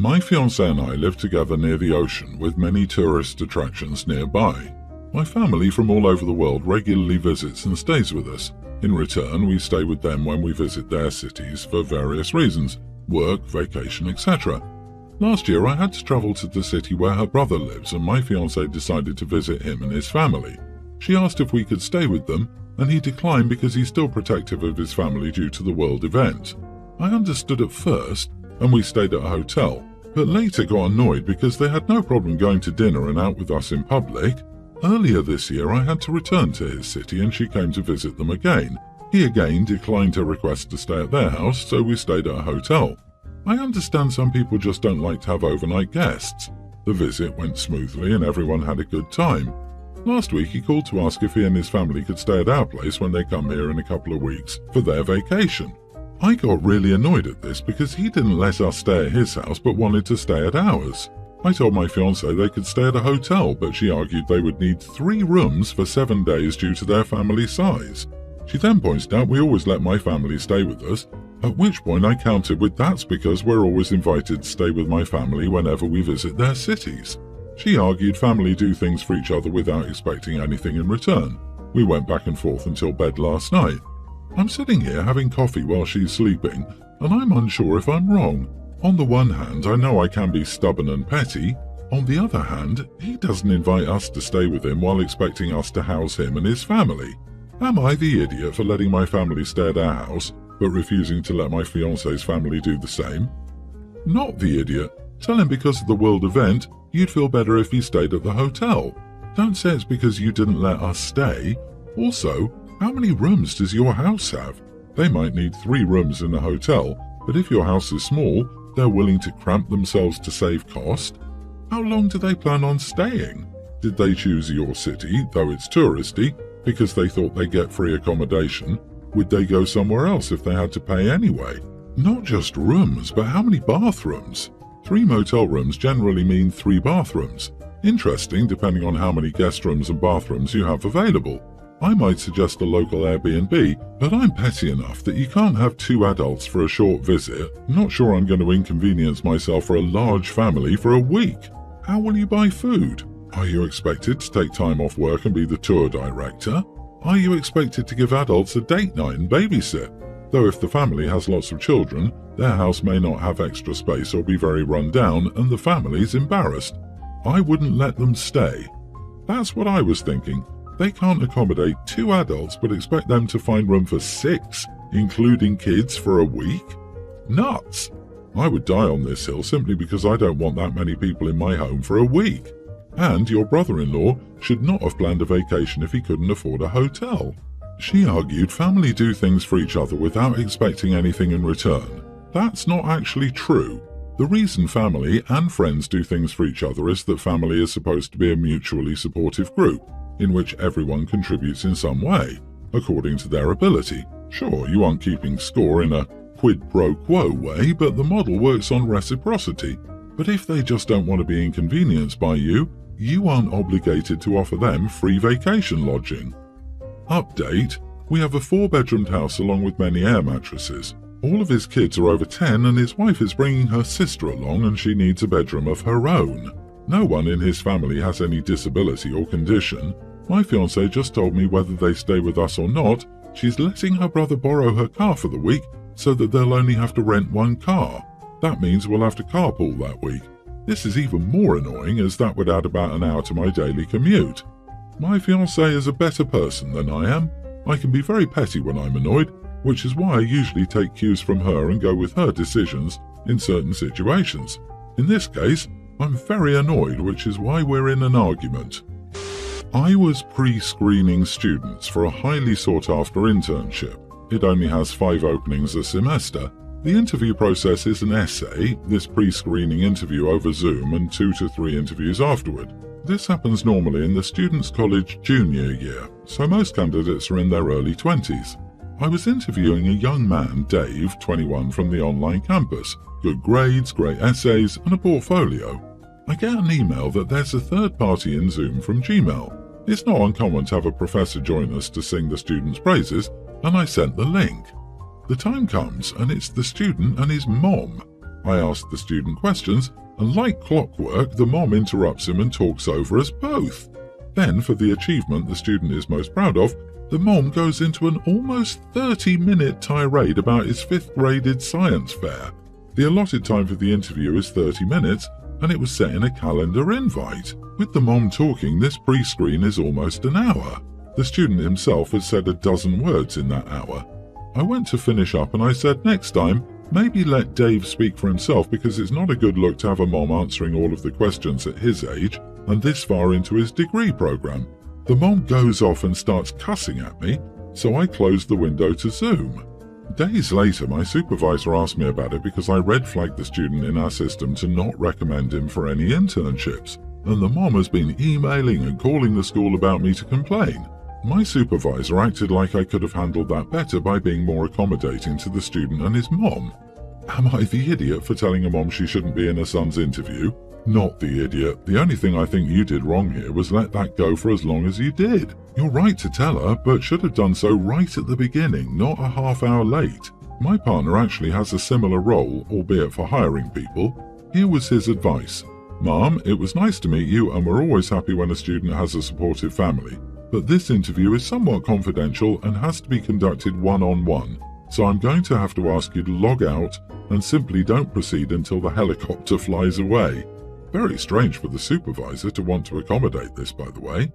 My fiancé and I live together near the ocean with many tourist attractions nearby. My family from all over the world regularly visits and stays with us. In return, we stay with them when we visit their cities for various reasons: work, vacation, etc. Last year I had to travel to the city where her brother lives, and my fiancé decided to visit him and his family. She asked if we could stay with them, and he declined because he's still protective of his family due to the world event. I understood at first, and we stayed at a hotel, but later got annoyed because they had no problem going to dinner and out with us in public. Earlier this year I had to return to his city and she came to visit them again. He again declined her request to stay at their house, so we stayed at a hotel. I understand some people just don't like to have overnight guests. The visit went smoothly and everyone had a good time. Last week he called to ask if he and his family could stay at our place when they come here in a couple of weeks for their vacation. I got really annoyed at this because he didn't let us stay at his house but wanted to stay at ours. I told my fiancée they could stay at a hotel, but she argued they would need 3 rooms for 7 days due to their family size. She then pointed out we always let my family stay with us, at which point I countered with that's because we're always invited to stay with my family whenever we visit their cities. She argued family do things for each other without expecting anything in return. We went back and forth until bed last night. I'm sitting here having coffee while she's sleeping, and I'm unsure if I'm wrong. On the one hand, I know I can be stubborn and petty. On the other hand, he doesn't invite us to stay with him while expecting us to house him and his family. Am I the idiot for letting my family stay at our house, but refusing to let my fiancé's family do the same? Not the idiot. Tell him because of the world event, you'd feel better if he stayed at the hotel. Don't say it's because you didn't let us stay. Also, how many rooms does your house have? They might need 3 rooms in a hotel, but if your house is small, they're willing to cramp themselves to save cost. How long do they plan on staying? Did they choose your city, though it's touristy, because they thought they'd get free accommodation? Would they go somewhere else if they had to pay anyway? Not just rooms, but how many bathrooms? 3 motel rooms generally mean 3 bathrooms. Interesting, depending on how many guest rooms and bathrooms you have available. I might suggest a local Airbnb, but I'm petty enough that you can't have 2 adults for a short visit. Not sure I'm going to inconvenience myself for a large family for a week. How will you buy food? Are you expected to take time off work and be the tour director? Are you expected to give adults a date night and babysit? Though if the family has lots of children, their house may not have extra space or be very run down and the family's embarrassed. I wouldn't let them stay. That's what I was thinking. They can't accommodate 2 adults but expect them to find room for 6, including kids, for a week? Nuts! I would die on this hill simply because I don't want that many people in my home for a week. And your brother-in-law should not have planned a vacation if he couldn't afford a hotel. She argued family do things for each other without expecting anything in return. That's not actually true. The reason family and friends do things for each other is that family is supposed to be a mutually supportive group, in which everyone contributes in some way, according to their ability. Sure, you aren't keeping score in a quid pro quo way, but the model works on reciprocity. But if they just don't want to be inconvenienced by you, you aren't obligated to offer them free vacation lodging. Update: we have a 4-bedroomed house along with many air mattresses. All of his kids are over 10 and his wife is bringing her sister along and she needs a bedroom of her own. No one in his family has any disability or condition. My fiancée just told me whether they stay with us or not, she's letting her brother borrow her car for the week so that they'll only have to rent 1 car. That means we'll have to carpool that week. This is even more annoying as that would add about an hour to my daily commute. My fiancée is a better person than I am. I can be very petty when I'm annoyed, which is why I usually take cues from her and go with her decisions in certain situations. In this case, I'm very annoyed, which is why we're in an argument. I was pre-screening students for a highly sought-after internship. It only has 5 openings a semester. The interview process is an essay, this pre-screening interview over Zoom, and 2 to 3 interviews afterward. This happens normally in the student's college junior year, so most candidates are in their early 20s. I was interviewing a young man, Dave, 21, from the online campus. Good grades, great essays, and a portfolio. I get an email that there's a third party in Zoom from Gmail. It's not uncommon to have a professor join us to sing the student's praises, and I sent the link. The time comes and it's the student and his mom. I ask the student questions, and like clockwork, the mom interrupts him and talks over us both. Then, for the achievement the student is most proud of, the mom goes into an almost 30-minute tirade about his 5th graded science fair. The allotted time for the interview is 30 minutes, and it was set in a calendar invite. With the mom talking, this pre-screen is almost an hour. The student himself has said a dozen words in that hour. I went to finish up and I said next time, maybe let Dave speak for himself because it's not a good look to have a mom answering all of the questions at his age and this far into his degree program. The mom goes off and starts cussing at me, so I closed the window to Zoom. Days later, my supervisor asked me about it because I red flagged the student in our system to not recommend him for any internships, and the mom has been emailing and calling the school about me to complain. My supervisor acted like I could have handled that better by being more accommodating to the student and his mom. Am I the idiot for telling a mom she shouldn't be in her son's interview? Not the idiot. The only thing I think you did wrong here was let that go for as long as you did. You're right to tell her, but should have done so right at the beginning, not a half hour late. My partner actually has a similar role, albeit for hiring people. Here was his advice. Mom, it was nice to meet you and we're always happy when a student has a supportive family. But this interview is somewhat confidential and has to be conducted one-on-one, so I'm going to have to ask you to log out and simply don't proceed until the helicopter flies away. Very strange for the supervisor to want to accommodate this, by the way.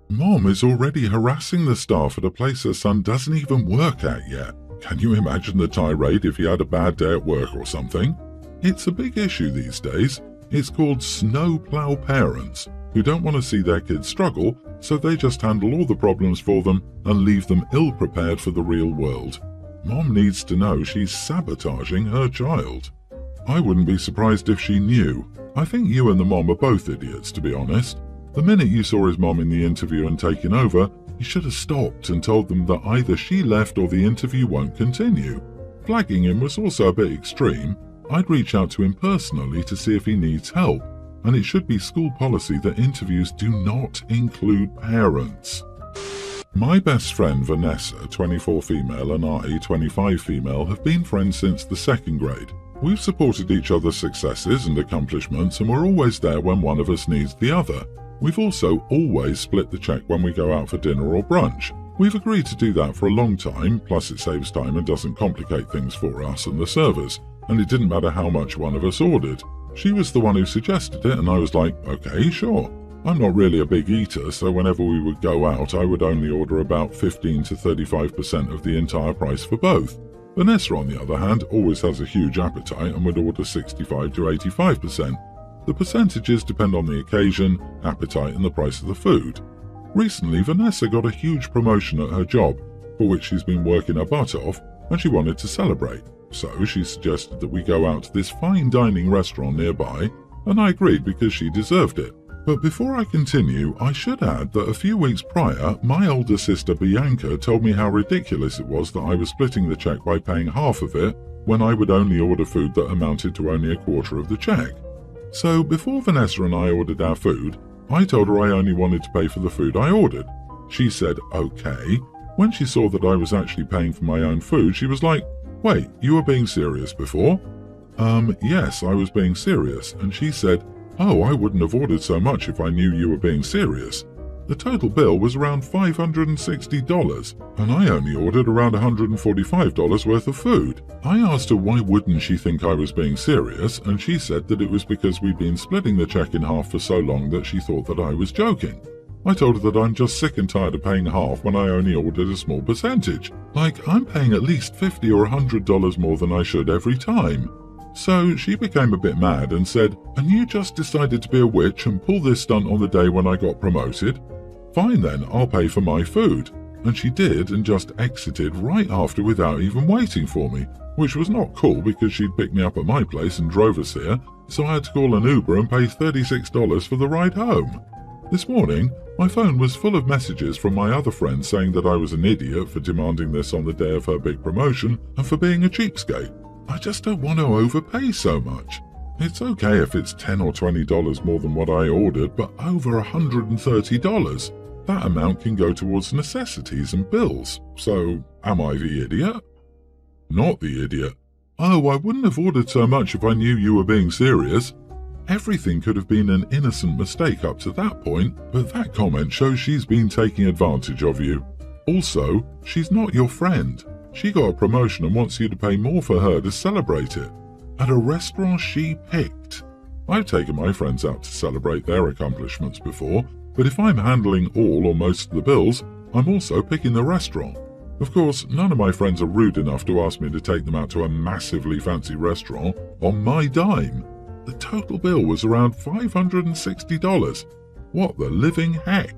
Mom is already harassing the staff at a place her son doesn't even work at yet. Can you imagine the tirade if he had a bad day at work or something? It's a big issue these days. It's called snowplow parents, who don't want to see their kids struggle, so they just handle all the problems for them and leave them ill-prepared for the real world. Mom needs to know she's sabotaging her child. I wouldn't be surprised if she knew. I think you and the mom are both idiots, to be honest. The minute you saw his mom in the interview and taken over, you should have stopped and told them that either she left or the interview won't continue. Flagging him was also a bit extreme. I'd reach out to him personally to see if he needs help, and it should be school policy that interviews do not include parents. My best friend Vanessa, 24 female, and I, 25 female, have been friends since the 2nd grade. We've supported each other's successes and accomplishments, and we're always there when one of us needs the other. We've also always split the check when we go out for dinner or brunch. We've agreed to do that for a long time, plus it saves time and doesn't complicate things for us and the servers, and it didn't matter how much one of us ordered. She was the one who suggested it, and I was like, okay, sure. I'm not really a big eater, so whenever we would go out, I would only order about 15 to 35% of the entire price for both. Vanessa, on the other hand, always has a huge appetite and would order 65 to 85%. The percentages depend on the occasion, appetite, and the price of the food. Recently, Vanessa got a huge promotion at her job, for which she's been working her butt off, and she wanted to celebrate. So she suggested that we go out to this fine dining restaurant nearby, and I agreed because she deserved it. But before I continue, I should add that a few weeks prior, my older sister Bianca told me how ridiculous it was that I was splitting the check by paying half of it when I would only order food that amounted to only a quarter of the check. So before Vanessa and I ordered our food, I told her I only wanted to pay for the food I ordered. She said, okay. When she saw that I was actually paying for my own food, she was like, wait, you were being serious before? Yes, I was being serious, and she said, oh, I wouldn't have ordered so much if I knew you were being serious. The total bill was around $560, and I only ordered around $145 worth of food. I asked her why wouldn't she think I was being serious, and she said that it was because we'd been splitting the check in half for so long that she thought that I was joking. I told her that I'm just sick and tired of paying half when I only ordered a small percentage. Like, I'm paying at least $50 or $100 more than I should every time. So she became a bit mad and said, and you just decided to be a witch and pull this stunt on the day when I got promoted? Fine then, I'll pay for my food. And she did and just exited right after without even waiting for me, which was not cool because she'd picked me up at my place and drove us here, so I had to call an Uber and pay $36 for the ride home. This morning, my phone was full of messages from my other friends saying that I was an idiot for demanding this on the day of her big promotion and for being a cheapskate. I just don't want to overpay so much. It's okay if it's $10 or $20 more than what I ordered, but over $130. That amount can go towards necessities and bills. So, am I the idiot? Not the idiot. "Oh, I wouldn't have ordered so much if I knew you were being serious." Everything could have been an innocent mistake up to that point, but that comment shows she's been taking advantage of you. Also, she's not your friend. She got a promotion and wants you to pay more for her to celebrate it. At a restaurant she picked. I've taken my friends out to celebrate their accomplishments before, but if I'm handling all or most of the bills, I'm also picking the restaurant. Of course, none of my friends are rude enough to ask me to take them out to a massively fancy restaurant on my dime. The total bill was around $560. What the living heck?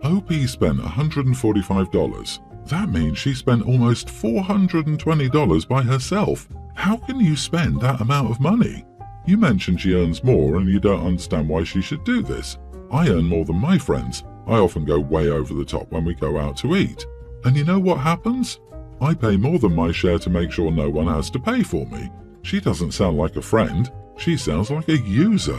OP spent $145. That means she spent almost $420 by herself. How can you spend that amount of money? You mentioned she earns more and you don't understand why she should do this. I earn more than my friends. I often go way over the top when we go out to eat. And you know what happens? I pay more than my share to make sure no one has to pay for me. She doesn't sound like a friend. She sounds like a user.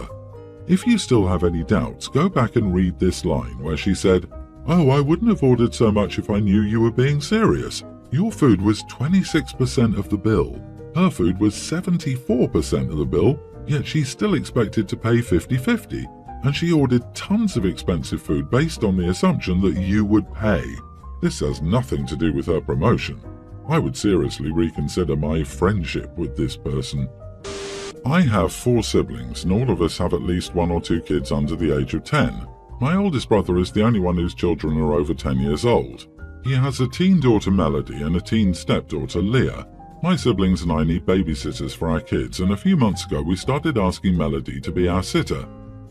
If you still have any doubts, go back and read this line where she said, "Oh, I wouldn't have ordered so much if I knew you were being serious. Your food was 26% of the bill. Her food was 74% of the bill, yet she's still expected to pay 50-50. And she ordered tons of expensive food based on the assumption that you would pay. This has nothing to do with her promotion. I would seriously reconsider my friendship with this person." I have 4 siblings, and all of us have at least 1 or 2 kids under the age of 10. My oldest brother is the only one whose children are over 10 years old. He has a teen daughter Melody and a teen stepdaughter Leah. My siblings and I need babysitters for our kids, and a few months ago we started asking Melody to be our sitter.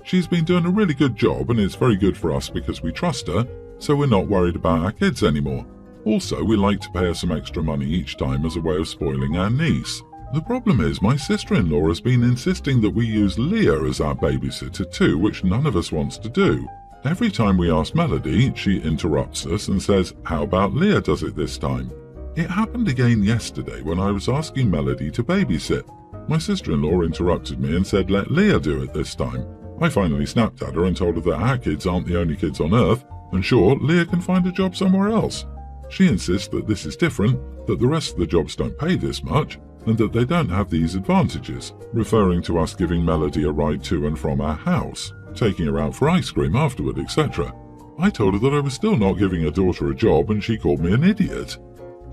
She's been doing a really good job, and it's very good for us because we trust her, so we're not worried about our kids anymore. Also, we like to pay her some extra money each time as a way of spoiling our niece. The problem is my sister-in-law has been insisting that we use Leah as our babysitter too, which none of us wants to do. Every time we ask Melody, she interrupts us and says, "How about Leah does it this time?" It happened again yesterday when I was asking Melody to babysit. My sister-in-law interrupted me and said, "Let Leah do it this time." I finally snapped at her and told her that our kids aren't the only kids on Earth, and sure, Leah can find a job somewhere else. She insists that this is different, that the rest of the jobs don't pay this much, and that they don't have these advantages, referring to us giving Melody a ride to and from our house, taking her out for ice cream afterward, etc. I told her that I was still not giving her daughter a job, and she called me an idiot.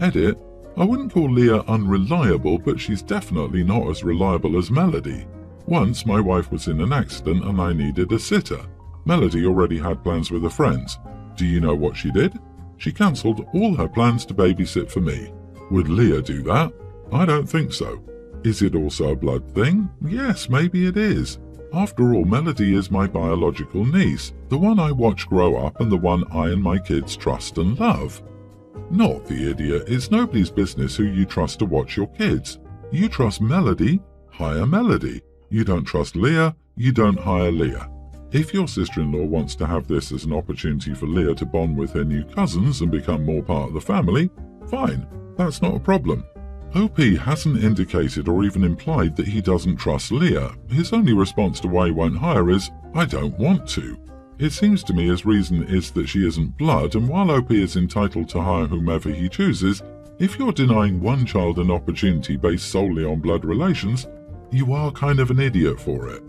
Edit: I wouldn't call Leah unreliable, but she's definitely not as reliable as Melody. Once my wife was in an accident and I needed a sitter. Melody already had plans with her friends. Do you know what she did? She cancelled all her plans to babysit for me. Would Leah do that? I don't think so. Is it also a blood thing? Yes, maybe it is. After all, Melody is my biological niece, the one I watch grow up and the one I and my kids trust and love. Not the idiot. It's nobody's business who you trust to watch your kids. You trust Melody, hire Melody. You don't trust Leah, you don't hire Leah. If your sister-in-law wants to have this as an opportunity for Leah to bond with her new cousins and become more part of the family, fine, that's not a problem. OP hasn't indicated or even implied that he doesn't trust Leah. His only response to why he won't hire is, "I don't want to." It seems to me his reason is that she isn't blood, and while OP is entitled to hire whomever he chooses, if you're denying one child an opportunity based solely on blood relations, you are kind of an idiot for it.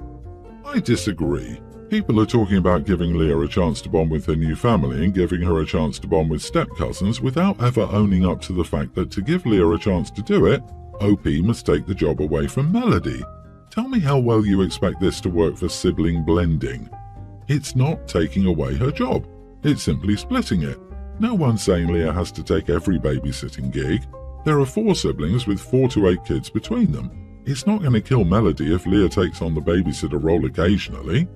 I disagree. People are talking about giving Leah a chance to bond with her new family and giving her a chance to bond with step-cousins without ever owning up to the fact that to give Leah a chance to do it, OP must take the job away from Melody. Tell me how well you expect this to work for sibling blending. It's not taking away her job. It's simply splitting it. No one's saying Leah has to take every babysitting gig. There are 4 siblings with 4 to 8 kids between them. It's not going to kill Melody if Leah takes on the babysitter role occasionally.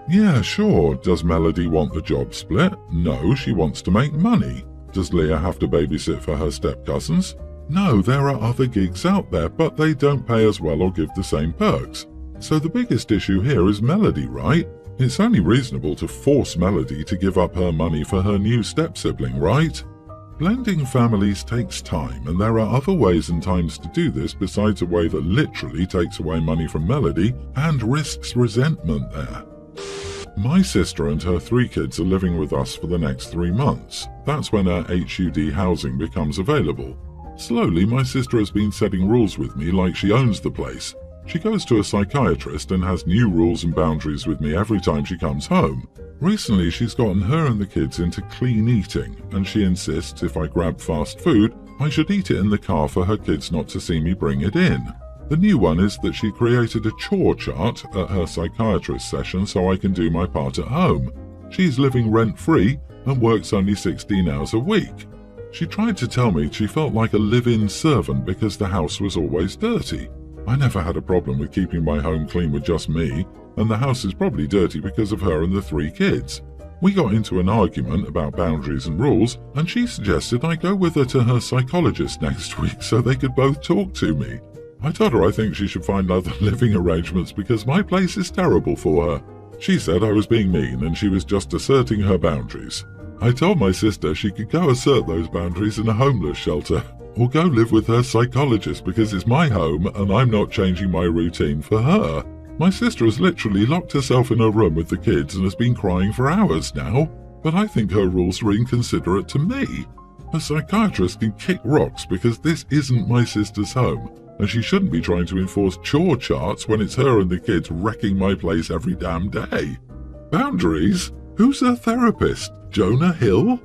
Yeah, sure. Does Melody want the job split? No, she wants to make money. Does Leah have to babysit for her step-cousins? No, there are other gigs out there, but they don't pay as well or give the same perks. So the biggest issue here is Melody, right? It's only reasonable to force Melody to give up her money for her new step-sibling, right? Blending families takes time, and there are other ways and times to do this besides a way that literally takes away money from Melody and risks resentment there. My sister and her 3 kids are living with us for the next 3 months. That's when our HUD housing becomes available. Slowly, my sister has been setting rules with me like she owns the place. She goes to a psychiatrist and has new rules and boundaries with me every time she comes home. Recently, she's gotten her and the kids into clean eating, and she insists if I grab fast food, I should eat it in the car for her kids not to see me bring it in. The new one is that she created a chore chart at her psychiatrist session so I can do my part at home. She's living rent-free and works only 16 hours a week. She tried to tell me she felt like a live-in servant because the house was always dirty. I never had a problem with keeping my home clean with just me, and the house is probably dirty because of her and the 3 kids. We got into an argument about boundaries and rules, and she suggested I go with her to her psychologist next week so they could both talk to me. I told her I think she should find other living arrangements because my place is terrible for her. She said I was being mean and she was just asserting her boundaries. I told my sister she could go assert those boundaries in a homeless shelter, or go live with her psychologist because it's my home and I'm not changing my routine for her. My sister has literally locked herself in her room with the kids and has been crying for hours now, but I think her rules are inconsiderate to me. A psychiatrist can kick rocks because this isn't my sister's home, and she shouldn't be trying to enforce chore charts when it's her and the kids wrecking my place every damn day. Boundaries? Who's her therapist? Jonah Hill?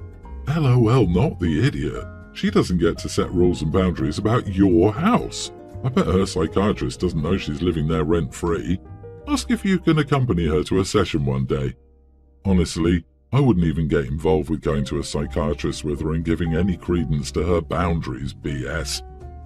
LOL, not the idiot. She doesn't get to set rules and boundaries about your house. I bet her psychiatrist doesn't know she's living there rent-free. Ask if you can accompany her to a session one day. Honestly, I wouldn't even get involved with going to a psychiatrist with her and giving any credence to her boundaries BS.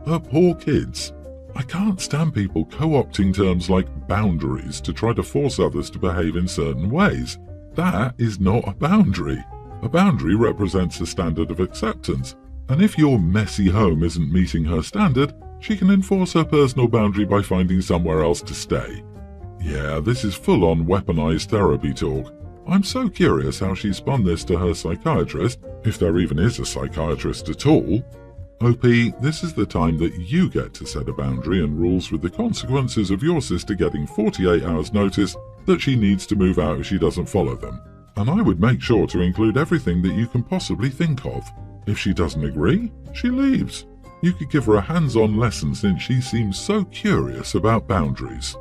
Her poor kids. I can't stand people co-opting terms like boundaries to try to force others to behave in certain ways. That is not a boundary. A boundary represents a standard of acceptance, and if your messy home isn't meeting her standard, she can enforce her personal boundary by finding somewhere else to stay. Yeah, this is full-on weaponized therapy talk. I'm so curious how she spun this to her psychiatrist, if there even is a psychiatrist at all. OP, this is the time that you get to set a boundary and rules with the consequences of your sister getting 48 hours notice that she needs to move out if she doesn't follow them. And I would make sure to include everything that you can possibly think of. If she doesn't agree, she leaves. You could give her a hands-on lesson since she seems so curious about boundaries.